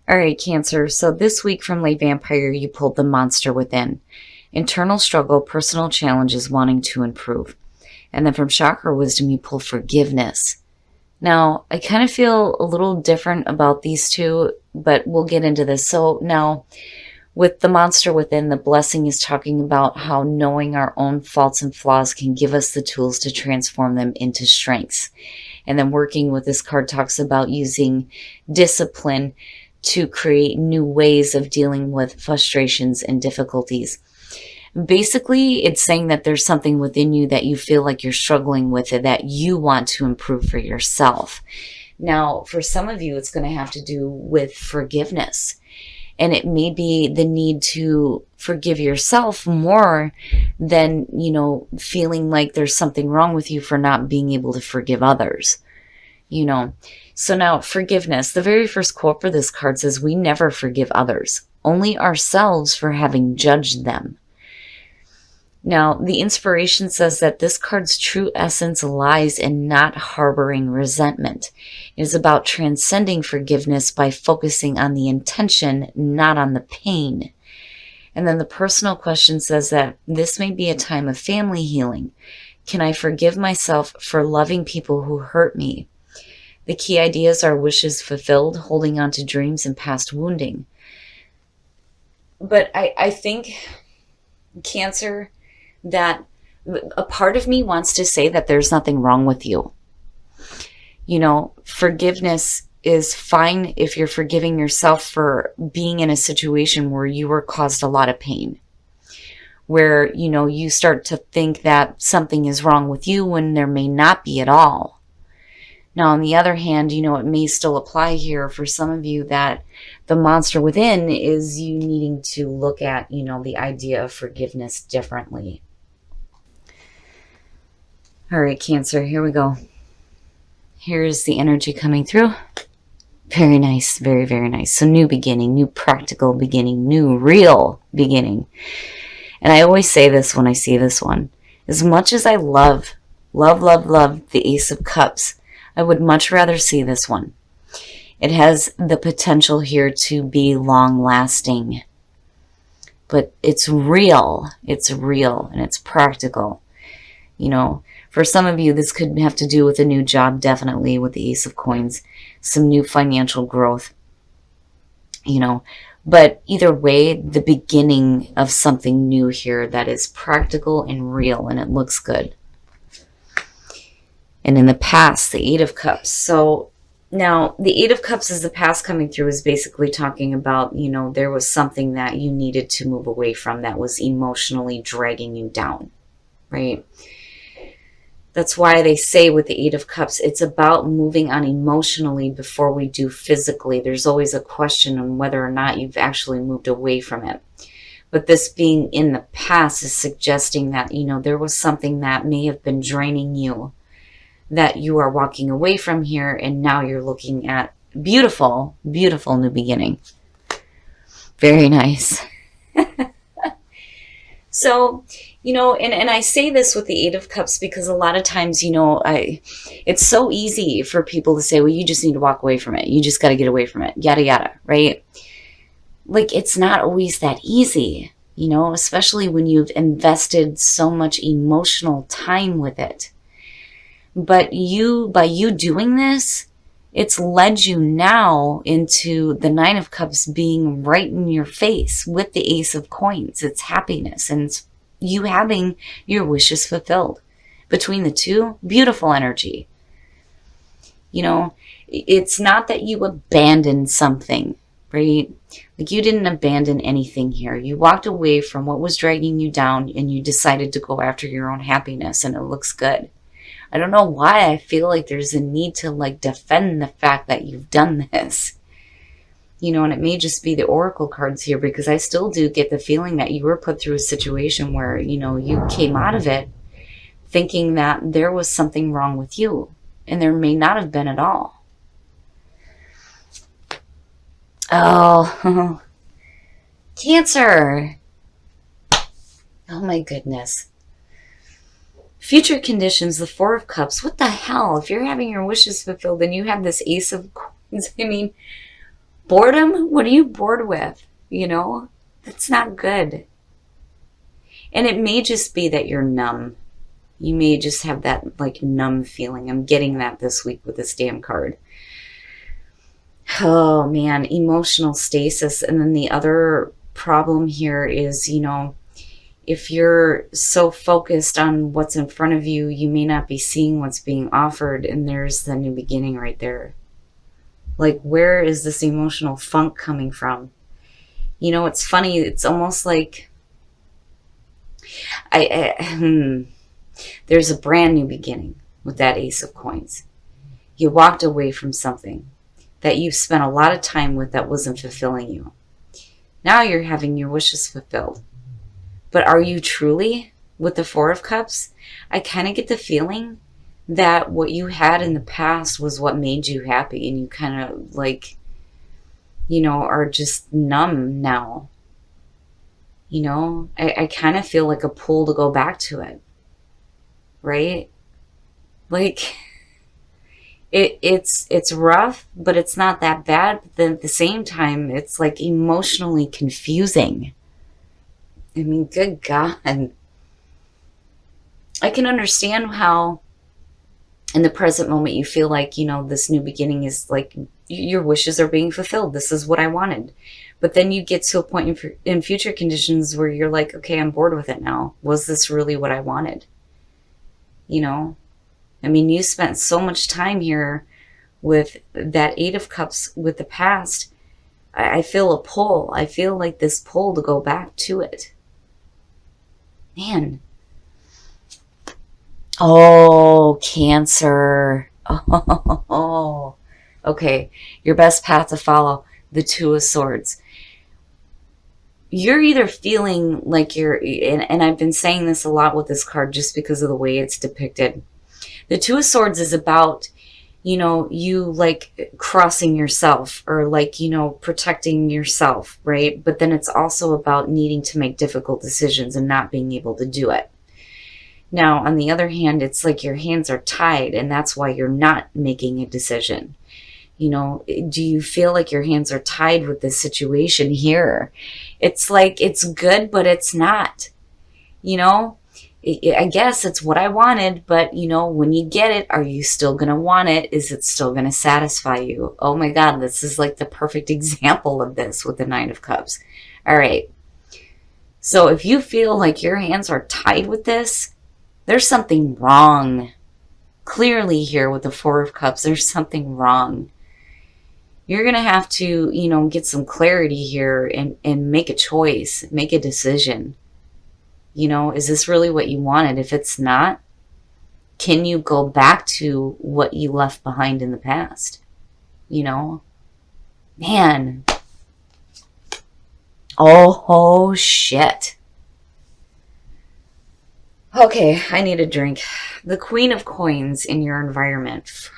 All right, Cancer. So this week from Late Vampire, you pulled the monster within. Internal struggle, personal challenges, wanting to improve. And then from Chakra Wisdom, you pulled forgiveness. Now, I kind of feel a little different about these two, but we'll get into this. So now, with the monster within, the blessing is talking about how knowing our own faults and flaws can give us the tools to transform them into strengths. And then working with this card talks about using discipline to create new ways of dealing with frustrations and difficulties. Basically, it's saying that there's something within you that you feel like you're struggling with it, that you want to improve for yourself. Now, for some of you, it's going to have to do with forgiveness. And it may be the need to forgive yourself more than, feeling like there's something wrong with you for not being able to forgive others. So now forgiveness, the very first quote for this card says, we never forgive others, only ourselves for having judged them. Now, the inspiration says that this card's true essence lies in not harboring resentment. It is about transcending forgiveness by focusing on the intention, not on the pain. And then the personal question says that this may be a time of family healing. Can I forgive myself for loving people who hurt me? The key ideas are wishes fulfilled, holding on to dreams, and past wounding. But I think, Cancer, that a part of me wants to say that there's nothing wrong with you. Forgiveness is fine if you're forgiving yourself for being in a situation where you were caused a lot of pain. Where, you start to think that something is wrong with you when there may not be at all. Now, on the other hand, it may still apply here for some of you that the monster within is you needing to look at, the idea of forgiveness differently. All right, Cancer, here we go. Here's the energy coming through. Very nice, very, very nice. So new beginning, new practical beginning, new real beginning. And I always say this when I see this one. As much as I love the Ace of Cups, I would much rather see this one. It has the potential here to be long-lasting. But it's real, and it's practical. For some of you, this could have to do with a new job, definitely, with the Ace of Coins. Some new financial growth. But either way, the beginning of something new here that is practical and real, and it looks good. And in the past, the Eight of Cups. So now the Eight of Cups is the past coming through is basically talking about, there was something that you needed to move away from that was emotionally dragging you down, right? That's why they say with the Eight of Cups, it's about moving on emotionally before we do physically. There's always a question on whether or not you've actually moved away from it. But this being in the past is suggesting that, there was something that may have been draining you that you are walking away from here, and now you're looking at beautiful, beautiful new beginning. Very nice. So, and I say this with the Eight of Cups because a lot of times, it's so easy for people to say, well, you just need to walk away from it. You just got to get away from it, yada, yada, right? Like, it's not always that easy, especially when you've invested so much emotional time with it. But by you doing this, it's led you now into the Nine of Cups being right in your face with the Ace of Coins. It's happiness and it's you having your wishes fulfilled. Between the two, beautiful energy. It's not that you abandoned something, right? Like, you didn't abandon anything here. You walked away from what was dragging you down and you decided to go after your own happiness, and it looks good. I don't know why I feel like there's a need to defend the fact that you've done this. And it may just be the oracle cards here, because I still do get the feeling that you were put through a situation where, you came out of it thinking that there was something wrong with you, and there may not have been at all. Oh, Cancer. Oh my goodness. Future conditions, the Four of Cups. What the hell? If you're having your wishes fulfilled and you have this Ace of Coins, Boredom? What are you bored with? That's not good. And it may just be that you're numb. You may just have that like numb feeling. I'm getting that this week with this damn card. Oh man, emotional stasis. And then the other problem here is, if you're so focused on what's in front of you, you may not be seeing what's being offered. And there's the new beginning right there. Like, where is this emotional funk coming from? It's funny. It's almost like there's a brand new beginning with that Ace of Coins. You walked away from something that you spent a lot of time with that wasn't fulfilling you. Now you're having your wishes fulfilled. But are you truly with the Four of Cups? I kind of get the feeling that what you had in the past was what made you happy, and you kind of like, are just numb now. I kind of feel like a pull to go back to it. Right? Like, it's rough, but it's not that bad. But then at the same time, it's like emotionally confusing. I mean, good God. I can understand how in the present moment you feel like, this new beginning is like your wishes are being fulfilled. This is what I wanted. But then you get to a point in future conditions where you're like, okay, I'm bored with it now. Was this really what I wanted? I mean, you spent so much time here with that Eight of Cups with the past. I feel a pull. I feel like this pull to go back to it. Man. Oh, Cancer. Oh. Okay. Your best path to follow, the Two of Swords. You're either feeling like and I've been saying this a lot with this card just because of the way it's depicted. The Two of Swords is about, you like crossing yourself or like, protecting yourself, right? But then it's also about needing to make difficult decisions and not being able to do it. Now, on the other hand, it's like your hands are tied and that's why you're not making a decision. Do you feel like your hands are tied with this situation here? It's like it's good, but it's not. I guess it's what I wanted, but when you get it, are you still going to want it? Is it still going to satisfy you? Oh my God, this is like the perfect example of this with the Nine of Cups. All right. So if you feel like your hands are tied with this, there's something wrong. Clearly here with the Four of Cups, there's something wrong. You're going to have to, get some clarity here and make a choice, make a decision. Is this really what you wanted? If it's not, can you go back to what you left behind in the past? Man. Oh, shit. Okay, I need a drink. The Queen of Coins in your environment. Fuck.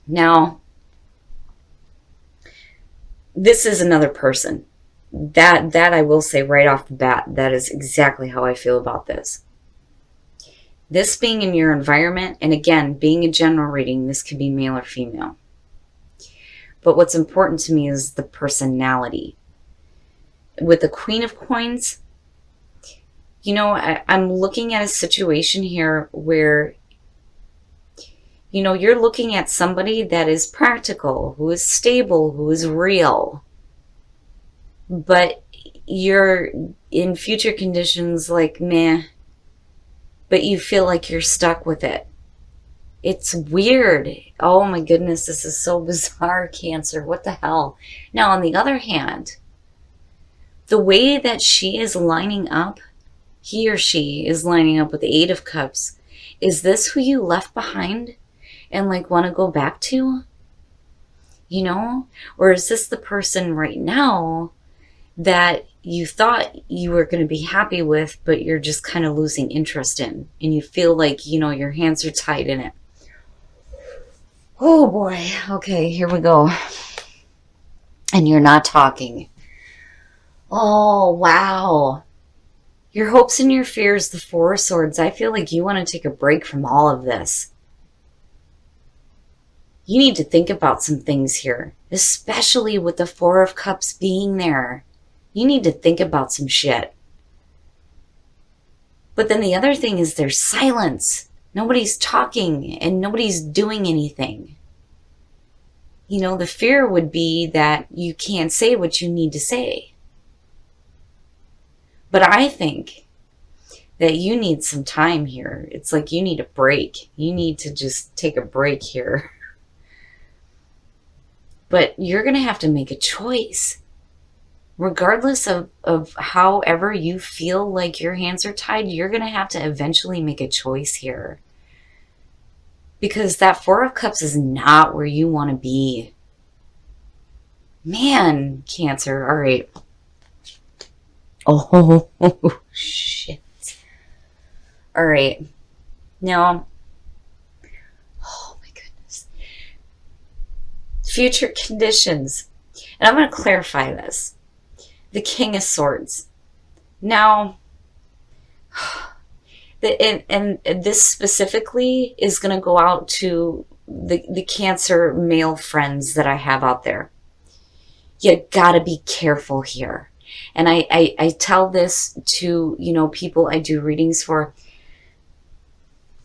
Now, this is another person. That I will say right off the bat, that is exactly how I feel about this. This being in your environment, and again, being a general reading, this could be male or female. But what's important to me is the personality. With the Queen of Coins, I'm looking at a situation here where, you're looking at somebody that is practical, who is stable, who is real. But you're in future conditions like, meh. But you feel like you're stuck with it. It's weird. Oh my goodness, this is so bizarre, Cancer. What the hell? Now, on the other hand, the way that she is lining up, he or she is lining up with the Eight of Cups, is this who you left behind and like want to go back to? Or is this the person right now that you thought you were going to be happy with, but you're just kind of losing interest in, and you feel like, your hands are tied in it? Oh boy. Okay, here we go. And you're not talking. Oh, wow. Your hopes and your fears, the Four of Swords. I feel like you want to take a break from all of this. You need to think about some things here, especially with the Four of Cups being there. You need to think about some shit. But then the other thing is there's silence. Nobody's talking and nobody's doing anything. You know, the fear would be that you can't say what you need to say. But I think that you need some time here. It's like you need a break. You need to just take a break here. But you're going to have to make a choice. Regardless of however you feel like your hands are tied, you're going to have to eventually make a choice here. Because that Four of Cups is not where you want to be. Man, Cancer. All right. Oh, shit. All right. Now, oh my goodness. Future conditions. And I'm going to clarify this. The King of Swords. Now, and this specifically is going to go out to the Cancer male friends that I have out there. You got to be careful here. And I tell this to, you know, people I do readings for.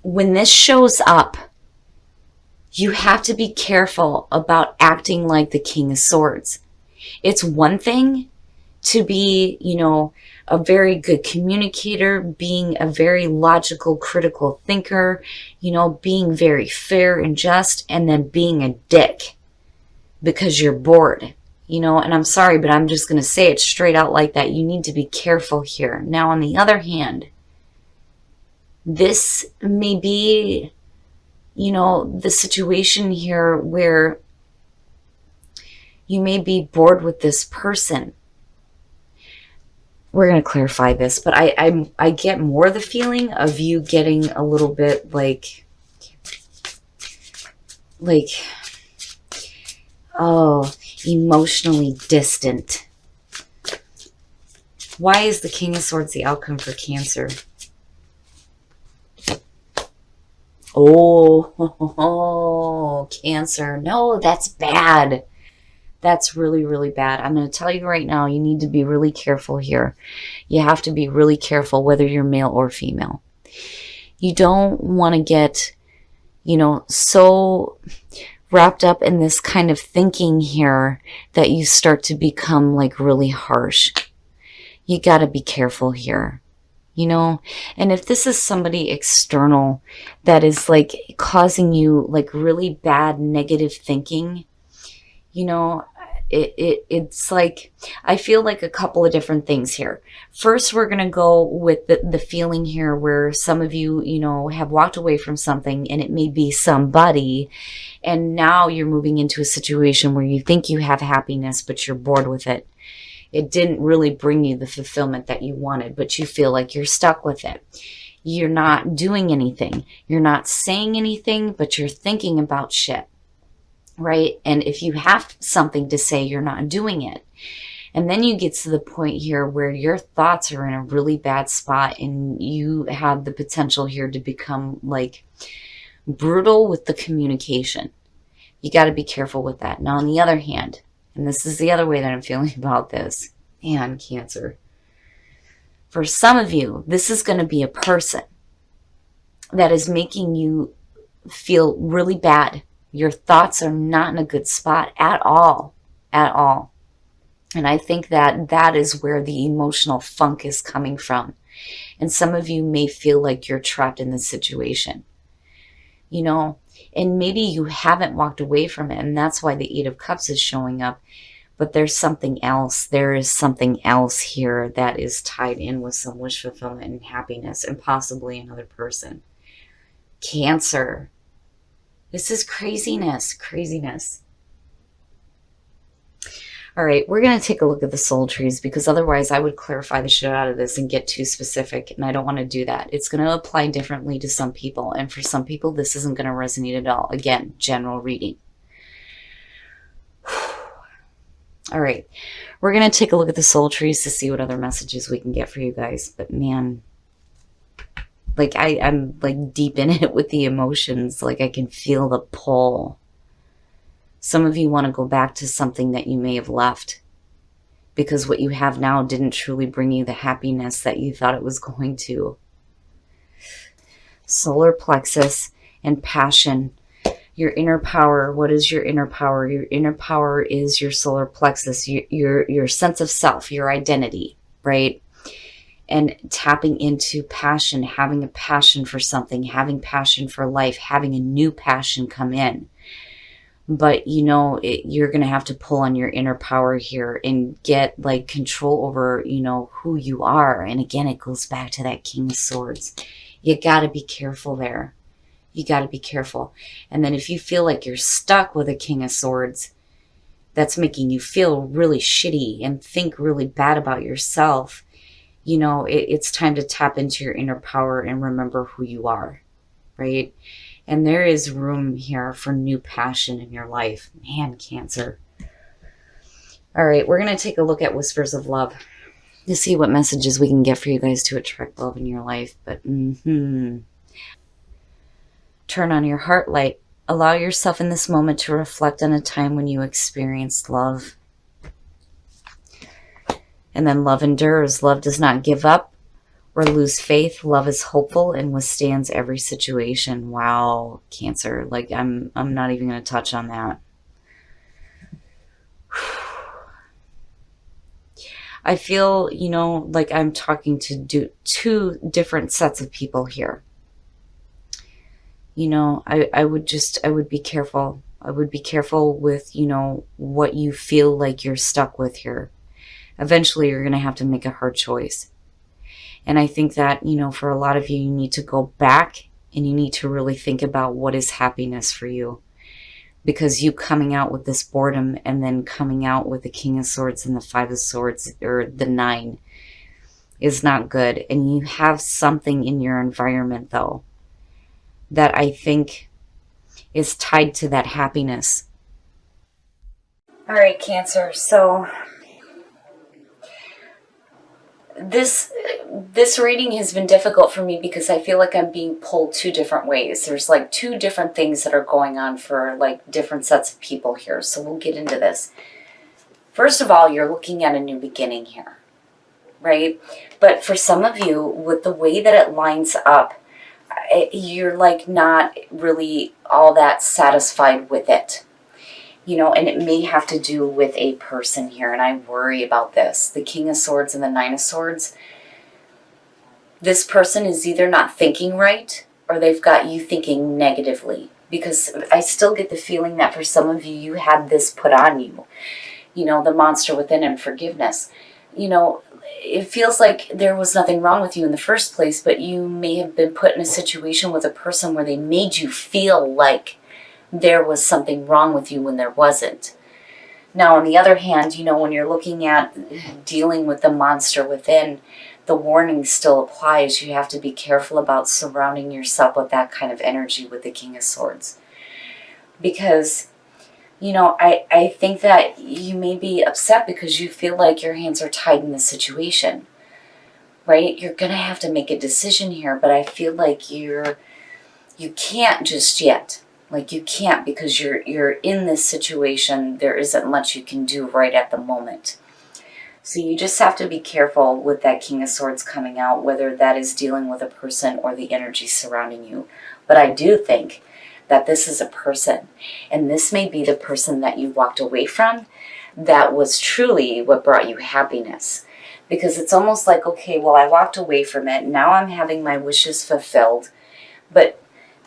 When this shows up, you have to be careful about acting like the King of Swords. It's one thing to be, you know, a very good communicator, being a very logical, critical thinker, you know, being very fair and just, and then being a dick because you're bored, you know. And I'm sorry, but I'm just going to say it straight out like that. You need to be careful here. Now, on the other hand, this may be, you know, the situation here where you may be bored with this person. We're going to clarify this, but I get more the feeling of you getting a little bit like, oh, emotionally distant. Why is the King of Swords the outcome for Cancer? Oh, Cancer. No, that's bad. That's really, really bad. I'm going to tell you right now, you need to be really careful here. You have to be really careful whether you're male or female. You don't want to get, you know, so wrapped up in this kind of thinking here that you start to become like really harsh. You got to be careful here. You know, and if this is somebody external that is like causing you like really bad negative thinking, you know, it's like, I feel like a couple of different things here. First, we're going to go with the feeling here where some of you, you know, have walked away from something and it may be somebody, and now you're moving into a situation where you think you have happiness, but you're bored with it. It didn't really bring you the fulfillment that you wanted, but you feel like you're stuck with it. You're not doing anything. You're not saying anything, but you're thinking about shit, right? And if you have something to say, you're not doing it. And then you get to the point here where your thoughts are in a really bad spot and you have the potential here to become like brutal with the communication. You got to be careful with that. Now, on the other hand, and this is the other way that I'm feeling about this, man, Cancer. For some of you, this is going to be a person that is making you feel really bad. Your thoughts are not in a good spot at all, at all. And I think that that is where the emotional funk is coming from. And some of you may feel like you're trapped in this situation, you know, and maybe you haven't walked away from it. And that's why the Eight of Cups is showing up. But there's something else. There is something else here that is tied in with some wish fulfillment and happiness and possibly another person. Cancer. This is craziness, craziness. All right, we're going to take a look at the soul trees because otherwise I would clarify the shit out of this and get too specific, and I don't want to do that. It's going to apply differently to some people, and for some people this isn't going to resonate at all. Again, general reading. All right, we're going to take a look at the soul trees to see what other messages we can get for you guys. But man, like I'm like deep in it with the emotions. Like I can feel the pull. Some of you want to go back to something that you may have left because what you have now didn't truly bring you the happiness that you thought it was going to. Solar plexus and passion. Your inner power. What is your inner power? Your inner power is your solar plexus, your sense of self, your identity, right? And tapping into passion, having a passion for something, having passion for life, having a new passion come in. But you're going to have to pull on your inner power here and get like control over, who you are. And again, it goes back to that King of Swords. You got to be careful there. You got to be careful. And then if you feel like you're stuck with a King of Swords, that's making you feel really shitty and think really bad about yourself, it's time to tap into your inner power and remember who you are, right? And there is room here for new passion in your life. Man, Cancer. All right, we're going to take a look at Whispers of Love to see what messages we can get for you guys to attract love in your life. But turn on your heart light. Allow yourself in this moment to reflect on a time when you experienced love. And then love endures. Love does not give up or lose faith. Love is hopeful and withstands every situation. Wow, Cancer. Like I'm not even going to touch on that. I feel, like I'm talking to two different sets of people here. I would be careful. I would be careful with, what you feel like you're stuck with here. Eventually, you're going to have to make a hard choice. And I think that, for a lot of you, you need to go back and you need to really think about what is happiness for you. Because you coming out with this boredom and then coming out with the King of Swords and the Five of Swords or the 9 is not good. And you have something in your environment, though, that I think is tied to that happiness. All right, Cancer. So this reading has been difficult for me because I feel like I'm being pulled two different ways. There's like two different things that are going on for like different sets of people here. So we'll get into this. First of all, you're looking at a new beginning here, right? But for some of you, with the way that it lines up, you're like not really all that satisfied with it. And it may have to do with a person here, and I worry about this. The King of Swords and the 9 of Swords. This person is either not thinking right, or they've got you thinking negatively. Because I still get the feeling that for some of you, you had this put on you. The monster within and forgiveness. It feels like there was nothing wrong with you in the first place, but you may have been put in a situation with a person where they made you feel like there was something wrong with you when there wasn't. Now, on the other hand, when you're looking at dealing with the monster within, the warning still applies. You have to be careful about surrounding yourself with that kind of energy with the King of Swords. Because, I think that you may be upset because you feel like your hands are tied in the situation, right? You're going to have to make a decision here, but I feel like you can't just yet. Like you can't because you're in this situation. There isn't much you can do right at the moment. So you just have to be careful with that King of Swords coming out, whether that is dealing with a person or the energy surrounding you. But I do think that this is a person, and this may be the person that you walked away from that was truly what brought you happiness. Because it's almost like, okay, well, I walked away from it. Now I'm having my wishes fulfilled. But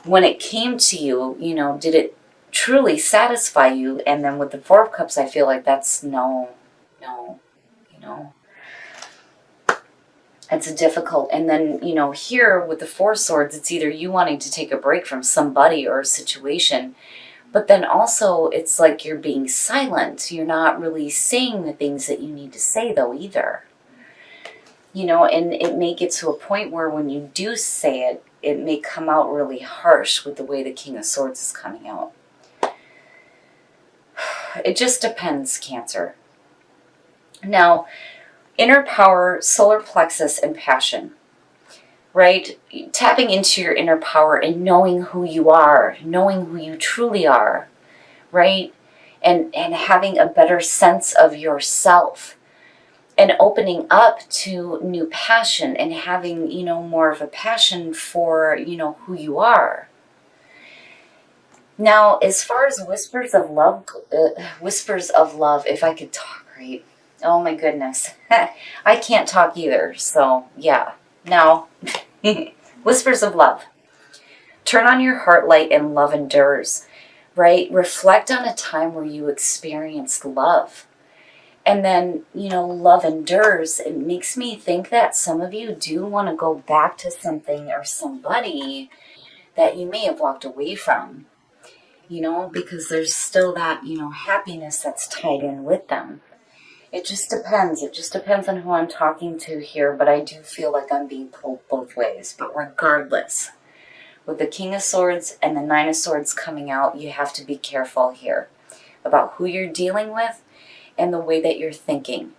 when it came to you, did it truly satisfy you? And then with the Four of Cups, I feel like that's no. It's difficult. And then, here with the Four of Swords, it's either you wanting to take a break from somebody or a situation, but then also it's like you're being silent. You're not really saying the things that you need to say, though, either. And it may get to a point where when you do say it, it may come out really harsh with the way the King of Swords is coming out. It just depends, Cancer. Now, inner power, solar plexus, and passion, right? Tapping into your inner power and knowing who you are, knowing who you truly are, right? and having a better sense of yourself, and opening up to new passion, and having, more of a passion for, who you are. Now, as far as whispers of love, if I could talk right, oh my goodness, I can't talk either. So yeah, now, whispers of love. Turn on your heart light and love endures, right? Reflect on a time where you experienced love. And then, love endures. It makes me think that some of you do want to go back to something or somebody that you may have walked away from, because there's still that, happiness that's tied in with them. It just depends. It just depends on who I'm talking to here, but I do feel like I'm being pulled both ways. But regardless, with the King of Swords and the Nine of Swords coming out, you have to be careful here about who you're dealing with and the way that you're thinking.